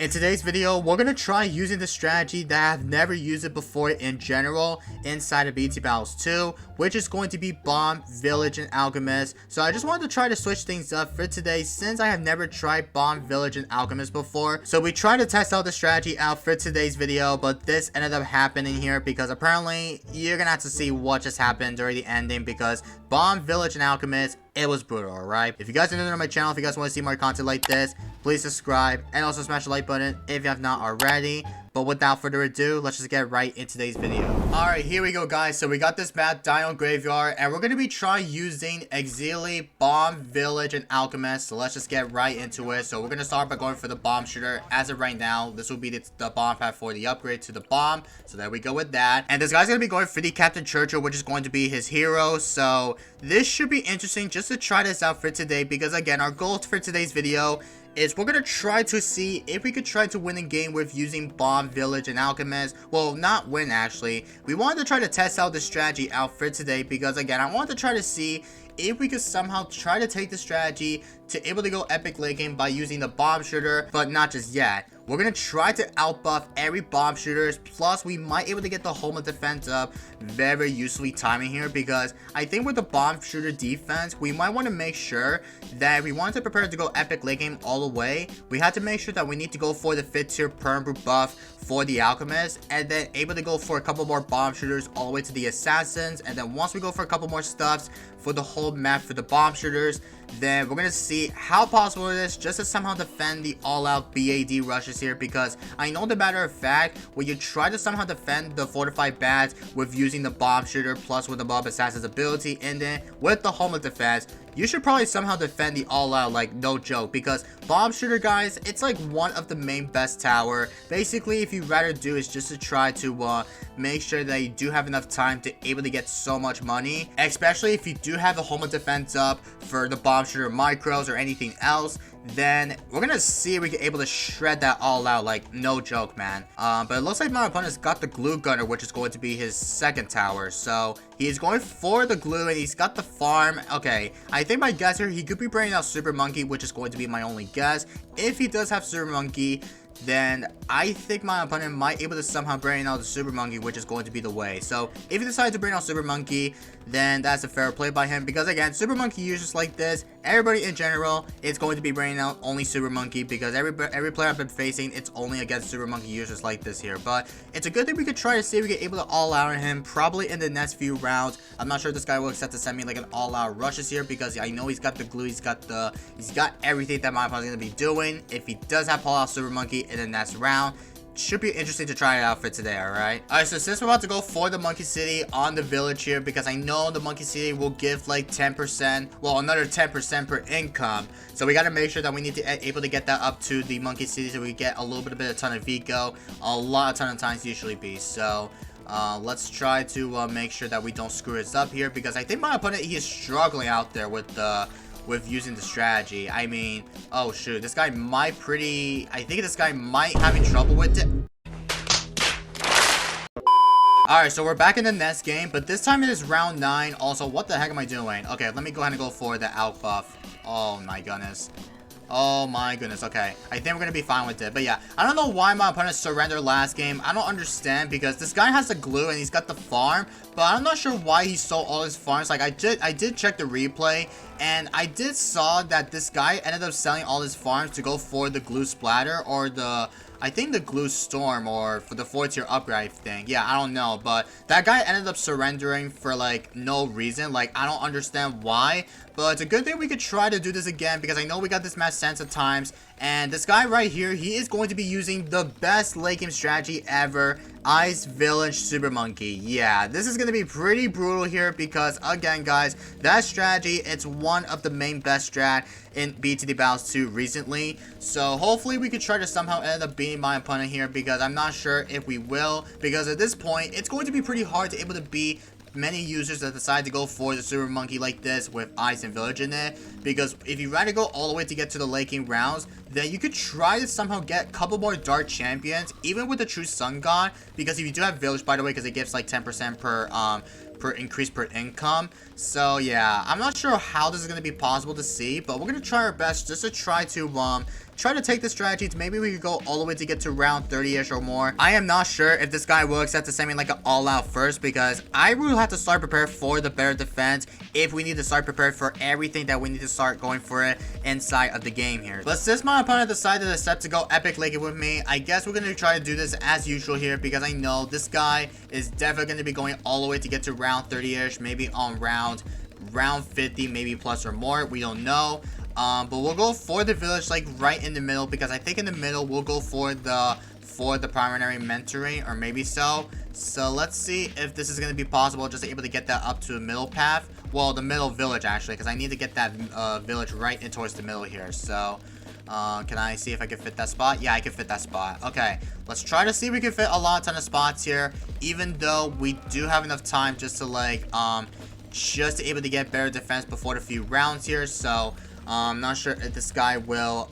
In today's video, we're going to try using the strategy that I've never used it before in general inside of BT Battles 2, which is going to be Bomb, Village, and Alchemist. So I just wanted to try to switch things up for today since I have never tried Bomb, Village, and Alchemist before. So we tried to test out the strategy out for today's video, but this ended up happening here because apparently you're going to have to see what just happened during the ending because Bomb, Village, and Alchemist, it was brutal, alright? If you guys are new to my channel, if you guys want to see more content like this, please subscribe and also smash the like button if you have not already. But without further ado, let's just get right into today's video. Alright, here we go, guys. So we got this map, Dino Graveyard, and we're going to be trying using Exili, Bomb, Village, and Alchemist. So let's just get right into it. So we're going to start by going for the Bomb Shooter. As of right now, this will be the bomb pad for the upgrade to the bomb. So there we go with that. And this guy's going to be going for the Captain Churchill, which is going to be his hero. So this should be interesting just to try this out for today because, again, our goal for today's video is we're going to try to see if we could try to win a game with using Bomb, Village, and Alchemist. Well, not win, actually. We wanted to try to test out the strategy out for today because, again, I wanted to try to see if we could somehow try to take the strategy to able to go epic late game by using the bomb shooter, but not just yet. We're going to try to outbuff every bomb shooters, plus we might able to get the home of defense up very usefully timing here because I think with the bomb shooter defense, we might want to make sure that if we want to prepare to go epic late game all the way, we have to make sure that we need to go for the 5th tier perm brute buff for the Alchemist and then able to go for a couple more bomb shooters all the way to the assassins, and then once we go for a couple more stuffs for the whole map for the bomb shooters, then we're going to see how possible it is just to somehow defend the all-out BAD rushes here because I know the matter of fact, when you try to somehow defend the fortified bats with using the bomb shooter plus with the mob assassin's ability and then with the home of defense, you should probably somehow defend the all-out, like, no joke, because bomb shooter, guys, it's like one of the main best tower. Basically, if you rather do is just to try to make sure that you do have enough time to able to get so much money, especially if you do have the home of defense up for the bomb shooter micros or anything else, then we're gonna see if we can able to shred that all out, like, no joke, man. But it looks like my opponent's got the glue gunner, which is going to be his second tower, so he's going for the glue and he's got the farm. Okay, I think my guess here, he could be bringing out Super Monkey, which is going to be my only guess. If he does have Super Monkey, then I think my opponent might able to somehow bring out the Super Monkey, which is going to be the way. So if he decides to bring out Super Monkey, then that's a fair play by him because, again, Super Monkey users like this, everybody in general, it's going to be bringing out only Super Monkey because every player I've been facing, it's only against Super Monkey users like this here. But it's a good thing we could try to see if we get able to all out on him probably in the next few rounds. I'm not sure if this guy will accept to send me like an all out rushes here because I know he's got the glue, he's got everything that my opponent's going to be doing. If he does have pull out Super Monkey in the next round, should be interesting to try it out for today. Alright, so since we're about to go for the Monkey City on the village here because I know the Monkey City will give like 10%, well, another 10% per income, so we got to make sure that we need to able to get that up to the Monkey City so we get a little bit of ton of Vico, a ton of times usually be. So let's try to make sure that we don't screw this up here because I think my opponent, he is struggling out there with using the strategy. I mean, oh shoot, this guy might I think this guy might having trouble with it. Alright, so we're back in the next game, but this time it is round 9. Also, what the heck am I doing? Okay, let me go ahead and go for the out buff. Oh my goodness. Oh my goodness. Okay, I think we're gonna be fine with it. But yeah, I don't know why my opponent surrendered last game. I don't understand because this guy has the glue and he's got the farm, but I'm not sure why he sold all his farms. Like, I did check the replay and I did saw that this guy ended up selling all his farms to go for the glue splatter or I think the glue storm or for the 4th tier upgrade, I think. Yeah, I don't know, but that guy ended up surrendering for like no reason. Like, I don't understand why, but it's a good thing we could try to do this again because I know we got this match sense of times. And this guy right here, he is going to be using the best late game strategy ever, Ice Village Super Monkey. Yeah, this is going to be pretty brutal here because, again, guys, that strategy, it's one of the main best strat in BTD Battles 2 recently. So hopefully we could try to somehow end up beating my opponent here because I'm not sure if we will, because at this point, it's going to be pretty hard to able to beat many users that decide to go for the Super Monkey like this with Ice and Village in it, because if you rather go all the way to get to the late game rounds, then you could try to somehow get a couple more Dark Champions, even with the True Sun God, because if you do have Village, by the way, because it gives like 10% per increase per income. So yeah, I'm not sure how this is going to be possible to see, but we're going to try our best just to try to take the strategy to maybe we could go all the way to get to round 30-ish or more. I am not sure if this guy will accept to send me like an all-out first, because I will have to start prepare for the better defense if we need to start prepared for everything that we need to start going for it inside of the game here. But since my opponent decided to accept to go epic legged with me, I guess we're going to try to do this as usual here, because I know this guy is definitely going to be going all the way to get to round 30-ish, maybe on round 50, maybe plus or more. We don't know. But we'll go for the village like right in the middle, because I think in the middle we'll go for the primary mentoring, or maybe so. So let's see if this is going to be possible, just able to get that up to the middle path. Well, the middle village actually, because I need to get that village right in towards the middle here. So can I see if I can fit that spot? Yeah, I can fit that spot. Okay, let's try to see if we can fit a ton of spots here, even though we do have enough time just to like just able to get better defense before the few rounds here. So I'm not sure if this guy will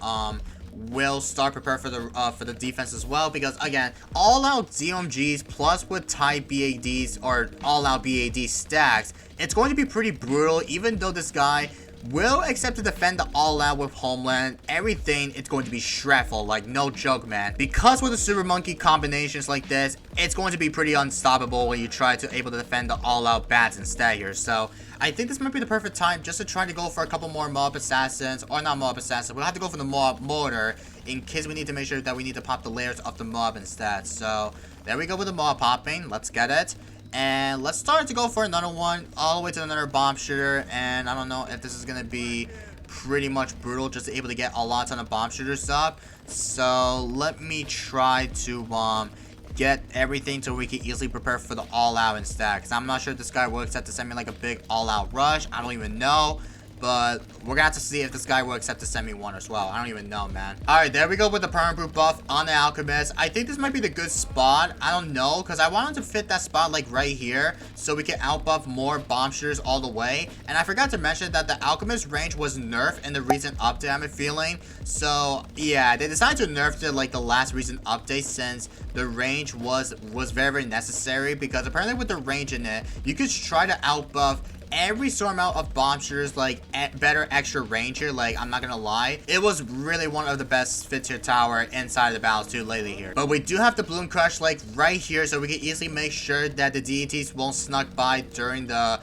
start prepare for the defense as well, because again, all-out DMGs plus with tight BADs or all-out BAD stacks, it's going to be pretty brutal. Even though this guy will accept to defend the all-out with Homeland, everything, it's going to be shredful, like no joke, man. Because with the Super Monkey combinations like this, it's going to be pretty unstoppable when you try to able to defend the all-out bats instead here. So I think this might be the perfect time just to try to go for a couple more mob assassins, or not mob assassins, we'll have to go for the mob mortar in case we need to make sure that we need to pop the layers of the mob instead. So there we go with the mob popping, let's get it. And let's start to go for another one, all the way to another bomb shooter. And I don't know if this is going to be pretty much brutal, just able to get a ton of bomb shooters up. So let me try to get everything so we can easily prepare for the all-out instead. Because I'm not sure if this guy will accept to send me like a big all-out rush. I don't even know. But we're gonna have to see if this guy will accept to send me one as well. I don't even know, man. Alright, there we go with the permanent brute buff on the Alchemist. I think this might be the good spot. I don't know, because I wanted to fit that spot like right here, so we can outbuff more bomb shooters all the way. And I forgot to mention that the Alchemist range was nerfed in the recent update, I'm feeling. So yeah, they decided to nerf it like the last recent update, since the range was very necessary, because apparently with the range in it, you could try to outbuff every sort amount of bomb shooters, like better extra range here. Like, I'm not gonna lie, it was really one of the best fit tier tower inside of the battles too lately here. But we do have the Bloon Crush like right here, so we can easily make sure that the deities won't snuck by during the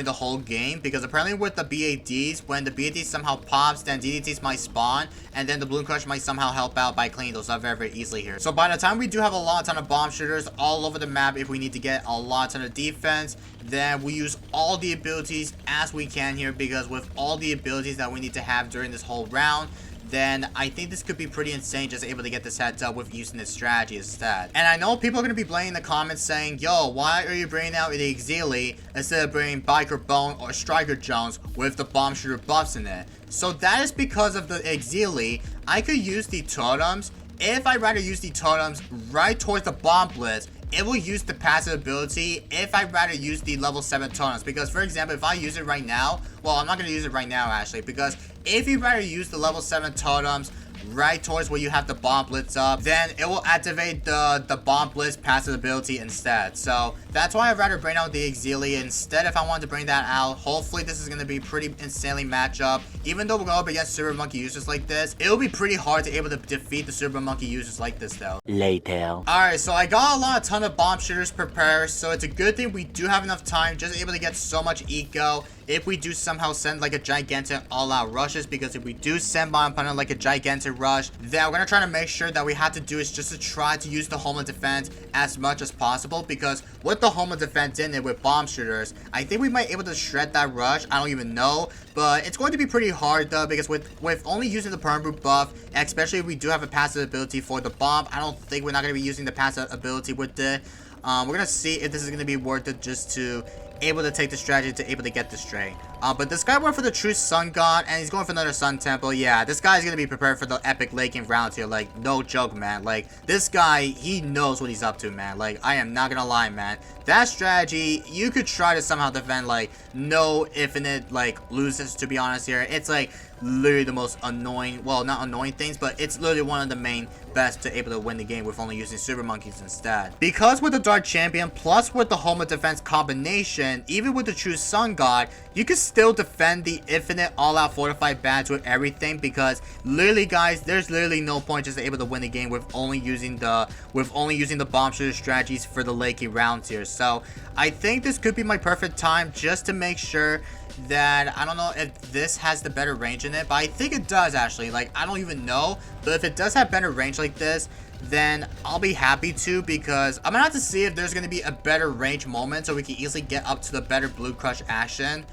whole game, because apparently with the BADs, when the BAD somehow pops, then DDTs might spawn, and then the Bloon Crush might somehow help out by cleaning those up very easily here. So by the time we do have a ton of bomb shooters all over the map, if we need to get a ton of defense, then we use all the abilities as we can here, because with all the abilities that we need to have during this whole round, then I think this could be pretty insane, just able to get this heads up with using this strategy instead. And I know people are going to be blaming in the comments saying, yo, why are you bringing out the Exili instead of bringing Biker Bone or Striker Jones with the bomb shooter buffs in it? So that is because of the Exili. I could use the totems. If I'd rather use the totems right towards the bomb blitz, it will use the passive ability if I'd rather use the level 7 totems. Because, for example, if I use it right now, well, I'm not going to use it right now, actually. Because if you'd rather use the level 7 totems right towards where you have the bomb blitz up, then it will activate the bomb blitz passive ability instead. So that's why I'd rather bring out the Exili instead. If I wanted to bring that out, hopefully this is going to be pretty insanely match up. Even though we're going up against Super Monkey users like this, it'll be pretty hard to able to defeat the Super Monkey users like this though. Later. Alright, so I got a ton of bomb shooters prepared, so it's a good thing we do have enough time, just able to get so much eco if we do somehow send like a gigantic all-out rushes. Because if we do send my opponent like a gigantic rush, then we're gonna try to make sure that we have to do is just to try to use the Homeland Defense as much as possible. Because with the Homeland Defense in it with bomb shooters, I think we might be able to shred that rush. I don't even know, but it's going to be pretty hard though, because with only using the permanent buff, especially if we do have a passive ability for the bomb, I don't think we're not gonna be using the passive ability with it. We're gonna see if this is gonna be worth it just to able to take the strategy to able to get this straight. But this guy went for the true sun god, and he's going for another sun temple. Yeah, this guy's gonna be prepared for the epic lake in round here. Like, no joke, man. Like, this guy, he knows what he's up to, man. Like, I am not gonna lie, man. That strategy, you could try to somehow defend, like, no infinite, like, loses, to be honest here. It's like, literally the most annoying, well, not annoying things, but it's literally one of the main best to able to win the game with only using super monkeys instead. Because with the Dark Champion plus with the Home of Defense combination, even with the True Sun God, you can still defend the infinite all-out fortified badge with everything, because literally guys, there's literally no point just able to win the game with only using the bomb shooter strategies for the late game rounds here. So I think this could be my perfect time just to make sure that, I don't know if this has the better range in it, but I think it does actually. Like, I don't even know, but if it does have better range like this, then I'll be happy to, because I'm gonna have to see if there's gonna be a better range moment so we can easily get up to the better Blue Crush action.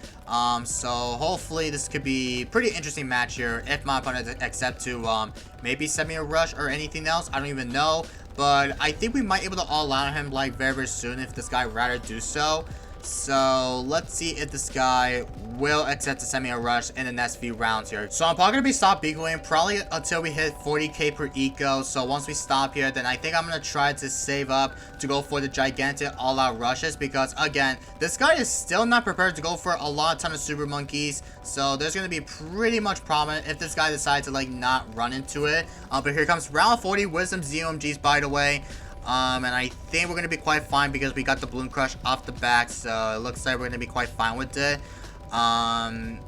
So hopefully this could be pretty interesting match here if my opponent accept to maybe send me a rush or anything else. I don't even know, but I think we might be able to all out him like very soon if this guy rather do so. So let's see if this guy will accept to send me a rush in the next few rounds here. So I'm probably gonna be stop ecoing probably until we hit 40k per eco. So once we stop here, then I think I'm gonna try to save up to go for the gigantic all-out rushes, because again, this guy is still not prepared to go for a ton of super monkeys. So there's gonna be pretty much problem if this guy decides to like not run into it. But here comes round 40 Wisdom ZOMGs, by the way. And I think we're going to be quite fine because we got the Bloon Crush off the back. So it looks like we're going to be quite fine with it. And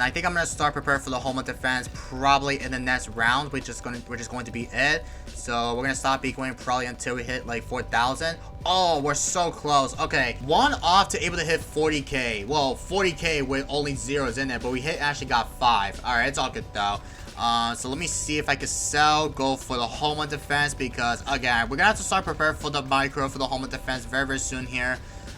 I think I'm going to start preparing for the Home of Defense probably in the next round, which is going to be it. So we're going to stop ecoing probably until we hit like 4,000. Oh, we're so close. Okay, one off to able to hit 40k. Well, 40k with only zeros in it, but we actually got 5. All right, it's all good though. So let me see if I can go for the Home of Defense, because again, we're gonna have to start preparing for the micro for the Home of Defense very soon here.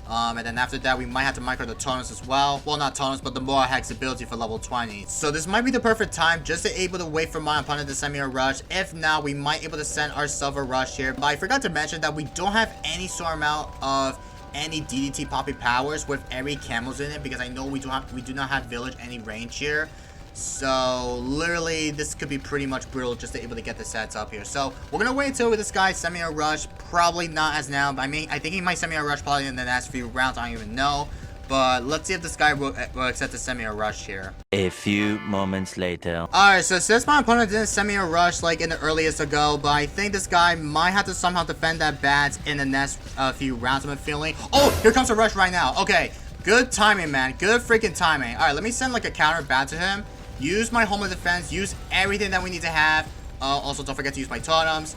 And then after that, we might have to micro the Tonus as well. Well, not Tonus, but the Moa Hex ability for level 20. So this might be the perfect time just to able to wait for my opponent to send me a rush. If not, we might able to send ourselves a rush here. But I forgot to mention that we don't have any sort amount of any DDT poppy powers with every camos in it, because I know we do not have village any range here. So literally this could be pretty much brutal just to able to get the sets up here. So we're gonna wait until this guy send me a rush. Probably not as now, but I think he might send me a rush probably in the next few rounds. I don't even know, but let's see if this guy will accept to send me a rush here. A few moments later. Alright, so since my opponent didn't send me a rush like in the earliest ago, but I think this guy might have to somehow defend that bat in the next few rounds, I'm feeling. Oh, here comes a rush right now. Okay, good timing, man. Good freaking timing. Alright, let me send like a counter bat to him. Use my Home of Defense. Use everything that we need to have. Also, don't forget to use my totems.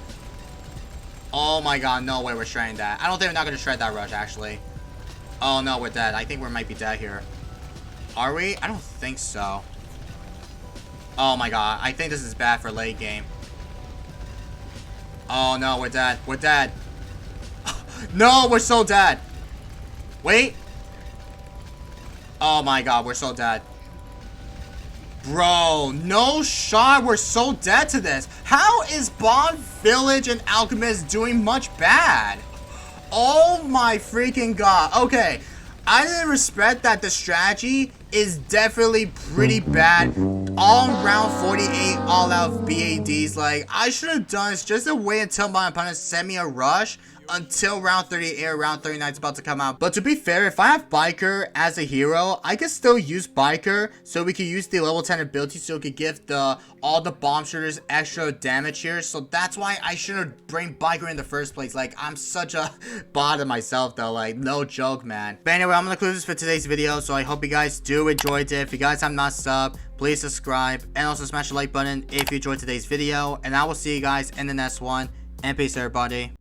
Oh my god, no way we're shredding that. I don't think we're not going to shred that rush, actually. Oh no, we're dead. I think we might be dead here. Are we? I don't think so. Oh my god, I think this is bad for late game. Oh no, we're dead. We're dead. No, we're so dead. Wait. Oh my god, we're so dead. Bro, no shot. We're so dead to this. How is Bond Village and Alchemist doing much bad? Oh my freaking god. Okay, I didn't respect that the strategy is definitely pretty bad. All round 48 all out BADs. Like, I should have done this just to wait until my opponent sent me a rush until round 38 or round 39 is about to come out. But to be fair, if I have Biker as a hero, I can still use Biker, so we can use the level 10 ability, so it could give all the bomb shooters extra damage here. So that's why I shouldn't bring Biker in the first place. Like, I'm such a bot of myself though, like, no joke, man. But anyway, I'm gonna close this for today's video, so I hope you guys do enjoy it. If you guys have not subbed, please subscribe, and also smash the like button if you enjoyed today's video, and I will see you guys in the next one, and peace everybody.